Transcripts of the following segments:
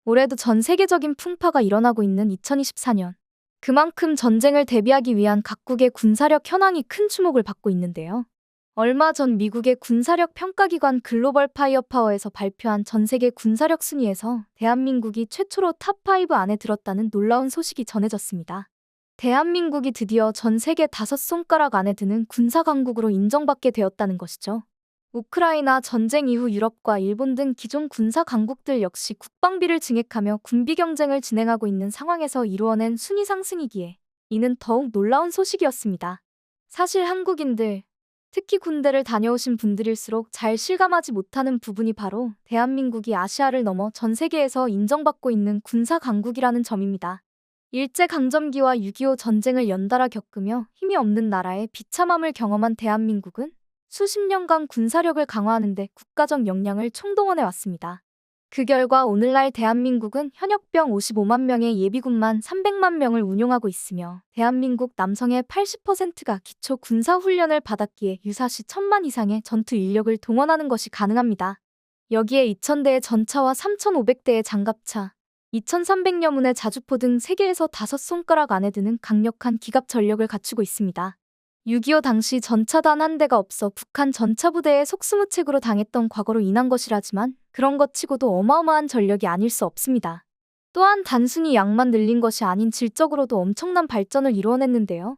올해도 전 세계적인 풍파가 일어나고 있는 2024년. 그만큼 전쟁을 대비하기 위한 각국의 군사력 현황이 큰 주목을 받고 있는데요. 얼마 전 미국의 군사력 평가기관 글로벌 파이어파워에서 발표한 전 세계 군사력 순위에서 대한민국이 최초로 탑5 안에 들었다는 놀라운 소식이 전해졌습니다. 대한민국이 드디어 전 세계 5손가락 안에 드는 군사 강국으로 인정받게 되었다는 것이죠. 우크라이나 전쟁 이후 유럽과 일본 등 기존 군사 강국들 역시 국방비를 증액하며 군비 경쟁을 진행하고 있는 상황에서 이루어낸 순위 상승이기에 이는 더욱 놀라운 소식이었습니다. 사실 한국인들, 특히 군대를 다녀오신 분들일수록 잘 실감하지 못하는 부분이 바로 대한민국이 아시아를 넘어 전 세계에서 인정받고 있는 군사 강국이라는 점입니다. 일제강점기와 6.25 전쟁을 연달아 겪으며 힘이 없는 나라의 비참함을 경험한 대한민국은 수십 년간 군사력을 강화하는 데 국가적 역량을 총동원해 왔습니다. 그 결과 오늘날 대한민국은 현역병 55만 명의 예비군만 300만 명을 운용하고 있으며 대한민국 남성의 80%가 기초 군사훈련을 받았기에 유사시 1000만 이상의 전투 인력을 동원하는 것이 가능합니다. 여기에 2000대의 전차와 3500대의 장갑차, 2300여 문의 자주포 등 세계에서 5손가락 안에 드는 강력한 기갑 전력을 갖추고 있습니다. 6.25 당시 전차단 한 대가 없어 북한 전차부대에 속수무책으로 당했던 과거로 인한 것이라지만 그런 것 치고도 어마어마한 전력이 아닐 수 없습니다. 또한 단순히 양만 늘린 것이 아닌 질적으로도 엄청난 발전을 이루어냈는데요.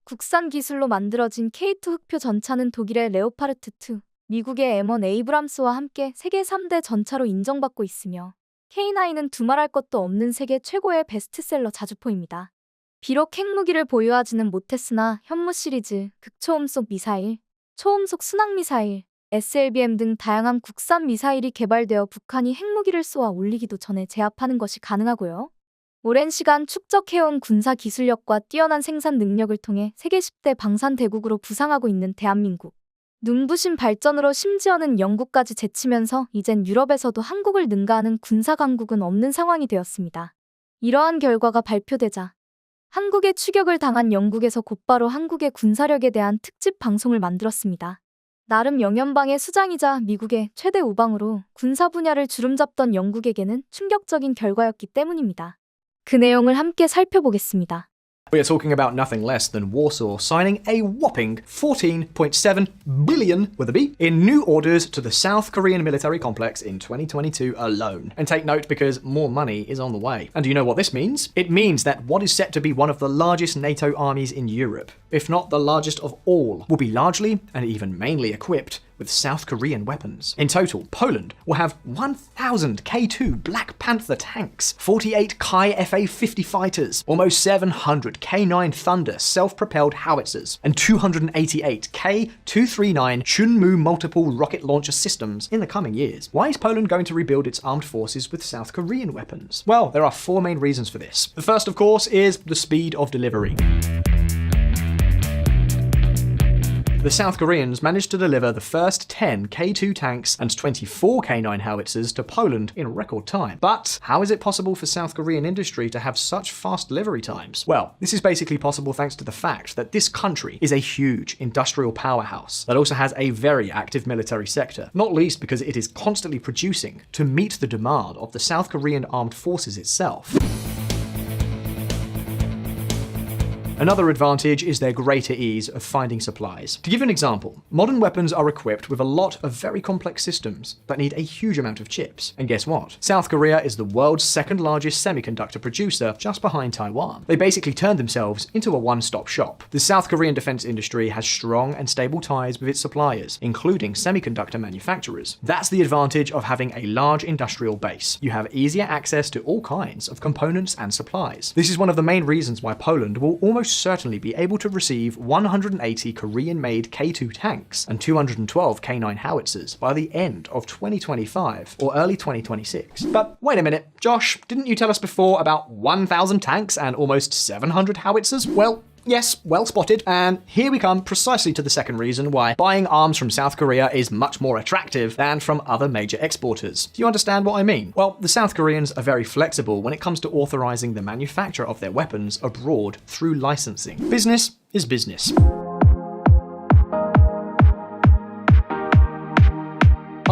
국산 기술로 만들어진 K2 흑표 전차는 독일의 레오파르트2, 미국의 M1 에이브람스와 함께 세계 3대 전차로 인정받고 있으며 K9은 두말할 것도 없는 세계 최고의 베스트셀러 자주포입니다. 비록 핵무기를 보유하지는 못했으나 현무 시리즈, 극초음속 미사일, 초음속 순항미사일, SLBM 등 다양한 국산 미사일이 개발되어 북한이 핵무기를 쏘아 올리기도 전에 제압하는 것이 가능하고요. 오랜 시간 축적해온 군사 기술력과 뛰어난 생산 능력을 통해 세계 10대 방산대국으로 부상하고 있는 대한민국. 눈부신 발전으로 심지어는 영국까지 제치면서 이젠 유럽에서도 한국을 능가하는 군사 강국은 없는 상황이 되었습니다. 이러한 결과가 발표되자 한국의 추격을 당한 영국에서 곧바로 한국의 군사력에 대한 특집 방송을 만들었습니다. 나름 영연방의 수장이자 미국의 최대 우방으로 군사 분야를 주름잡던 영국에게는 충격적인 결과였기 때문입니다. 그 내용을 함께 살펴보겠습니다. We are talking about nothing less than Warsaw signing a whopping 14.7 billion with a B in new orders to the South Korean military complex in 2022 alone. And take note because more money is on the way. And do you know what this means? It means that what is set to be one of the largest NATO armies in Europe, if not the largest of all, will be largely and even mainly equipped with South Korean weapons. In total, Poland will have 1,000 K2 Black Panther tanks, 48 Kai FA-50 fighters, almost 700 K9 Thunder self-propelled howitzers, and 288 K239 Chunmoo multiple rocket launcher systems in the coming years. Why is Poland going to rebuild its armed forces with South Korean weapons? Well, there are 4 main reasons for this. The first, of course, is the speed of delivery. The South Koreans managed to deliver the first 10 K2 tanks and 24 K9 howitzers to Poland in record time. But how is it possible for South Korean industry to have such fast delivery times? Well, this is basically possible thanks to the fact that this country is a huge industrial powerhouse that also has a very active military sector, not least because it is constantly producing to meet the demand of the South Korean armed forces itself. Another advantage is their greater ease of finding supplies. To give an example, modern weapons are equipped with a lot of very complex systems that need a huge amount of chips. And guess what? South Korea is the world's second largest semiconductor producer, just behind Taiwan. They basically turned themselves into a one-stop shop. The South Korean defense industry has strong and stable ties with its suppliers, including semiconductor manufacturers. That's the advantage of having a large industrial base. You have easier access to all kinds of components and supplies. This is one of the main reasons why Poland will almost certainly be able to receive 180 Korean-made K2 tanks and 212 K9 howitzers by the end of 2025 or early 2026. But wait a minute, Josh, didn't you tell us before about 1,000 tanks and almost 700 howitzers? Well, yes, well spotted. And here we come precisely to the second reason why buying arms from South Korea is much more attractive than from other major exporters. Do you understand what I mean? Well, the South Koreans are very flexible when it comes to authorizing the manufacture of their weapons abroad through licensing. Business is business.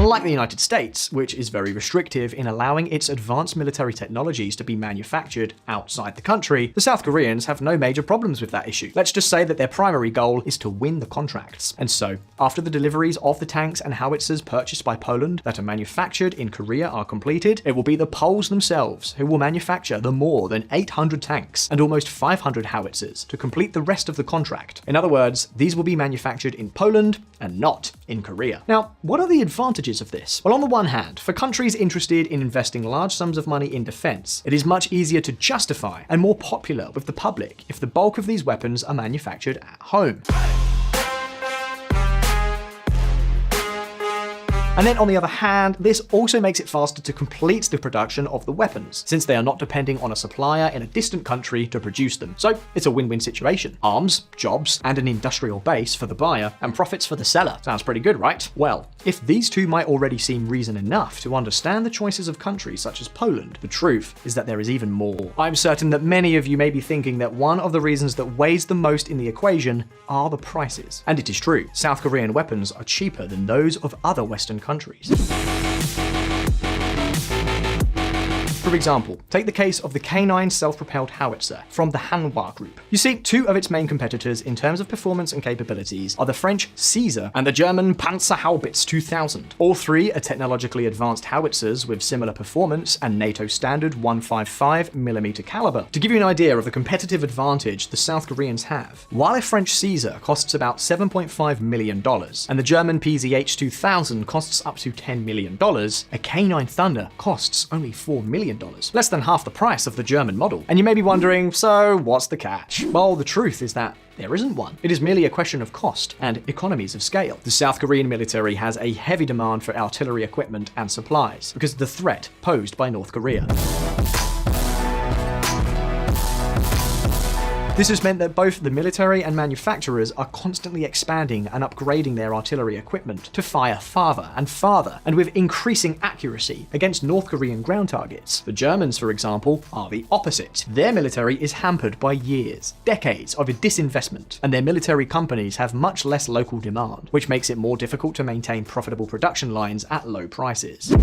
Unlike the United States, which is very restrictive in allowing its advanced military technologies to be manufactured outside the country, the South Koreans have no major problems with that issue. Let's just say that their primary goal is to win the contracts. And so, after the deliveries of the tanks and howitzers purchased by Poland that are manufactured in Korea are completed, it will be the Poles themselves who will manufacture the more than 800 tanks and almost 500 howitzers to complete the rest of the contract. In other words, these will be manufactured in Poland and not in Korea. Now, what are the advantages of this? Well, on the one hand, for countries interested in investing large sums of money in defense, it is much easier to justify and more popular with the public if the bulk of these weapons are manufactured at home. And then on the other hand, this also makes it faster to complete the production of the weapons, since they are not depending on a supplier in a distant country to produce them. So it's a win-win situation. Arms, jobs, and an industrial base for the buyer, and profits for the seller. Sounds pretty good, right? Well, if these two might already seem reason enough to understand the choices of countries such as Poland, the truth is that there is even more. I'm certain that many of you may be thinking that one of the reasons that weighs the most in the equation are the prices. And it is true, South Korean weapons are cheaper than those of other Western countries. For example, take the case of the K9 self-propelled howitzer from the Hanwha Group. You see, two of its main competitors in terms of performance and capabilities are the French Caesar and the German Panzerhaubitze 2000. All three are technologically advanced howitzers with similar performance and NATO standard 155mm caliber. To give you an idea of the competitive advantage the South Koreans have, while a French Caesar costs about $7.5 million and the German PZH 2000 costs up to $10 million, a K9 Thunder costs only $4 million. Less than half the price of the German model. And you may be wondering, so what's the catch? Well, the truth is that there isn't one. It is merely a question of cost and economies of scale. The South Korean military has a heavy demand for artillery equipment and supplies because of the threat posed by North Korea. This has meant that both the military and manufacturers are constantly expanding and upgrading their artillery equipment to fire farther and farther, and with increasing accuracy against North Korean ground targets. The Germans, for example, are the opposite. Their military is hampered by years, decades of disinvestment, and their military companies have much less local demand, which makes it more difficult to maintain profitable production lines at low prices.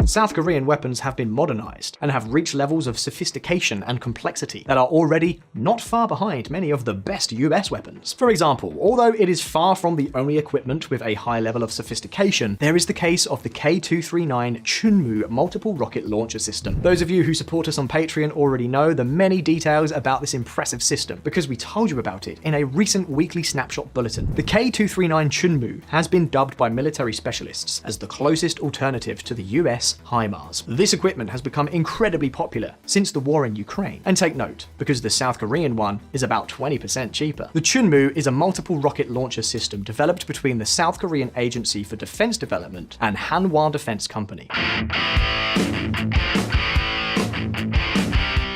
South Korean weapons have been modernized and have reached levels of sophistication and complexity that are already not far behind many of the best US weapons. For example, although it is far from the only equipment with a high level of sophistication, there is the case of the K239 Chunmoo multiple rocket launcher system. Those of you who support us on Patreon already know the many details about this impressive system because we told you about it in a recent weekly snapshot bulletin. The K239 Chunmoo has been dubbed by military specialists as the closest alternative to the US HIMARS. This equipment has become incredibly popular since the war in Ukraine. And take note, because the South Korean one is about 20% cheaper. The Chunmoo is a multiple rocket launcher system developed between the South Korean Agency for Defense Development and Hanwha Defense Company.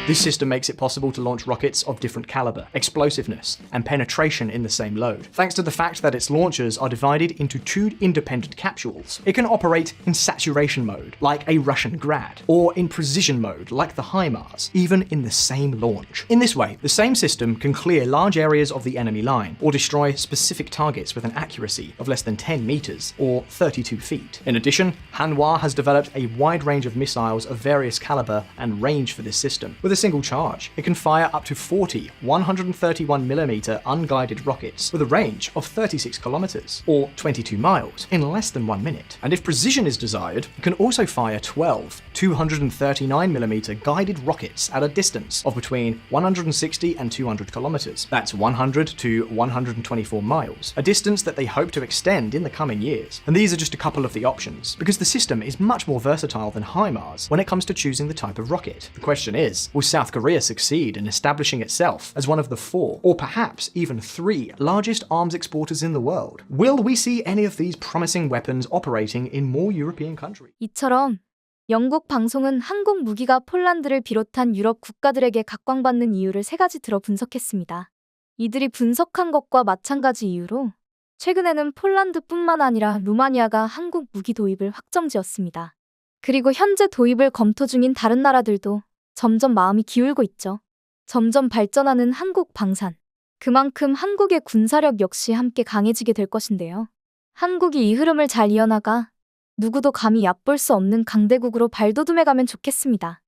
This system makes it possible to launch rockets of different caliber, explosiveness, and penetration in the same load. Thanks to the fact that its launchers are divided into two independent capsules, it can operate in saturation mode, like a Russian Grad, or in precision mode, like the HIMARS, even in the same launch. In this way, the same system can clear large areas of the enemy line, or destroy specific targets with an accuracy of less than 10 meters, or 32 feet. In addition, Hanwha has developed a wide range of missiles of various caliber and range for this system. With a single charge, it can fire up to 40 131mm unguided rockets with a range of 36 kilometers, or 22 miles, in less than 1 minute. And if precision is desired, it can also fire 12 239mm guided rockets at a distance of between 160 and 200 kilometers. That's 100 to 124 miles, a distance that they hope to extend in the coming years. And these are just a couple of the options, because the system is much more versatile than HIMARS when it comes to choosing the type of rocket. The question is, will South Korea succeed in establishing itself as one of the 4, or perhaps even 3, largest arms exporters in the world? Will we see any of these promising weapons operating in more European countries? 이처럼 영국 방송은 한국 무기가 폴란드를 비롯한 유럽 국가들에게 각광받는 이유를 3가지 들어 분석했습니다. 이들이 분석한 것과 마찬가지 이유로 최근에는 폴란드뿐만 아니라 루마니아가 한국 무기 도입을 확정지었습니다. 그리고 현재 도입을 검토 중인 다른 나라들도 점점 마음이 기울고 있죠. 점점 발전하는 한국 방산, 그만큼 한국의 군사력 역시 함께 강해지게 될 것인데요. 한국이 이 흐름을 잘 이어나가 누구도 감히 얕볼 수 없는 강대국으로 발돋움해가면 좋겠습니다.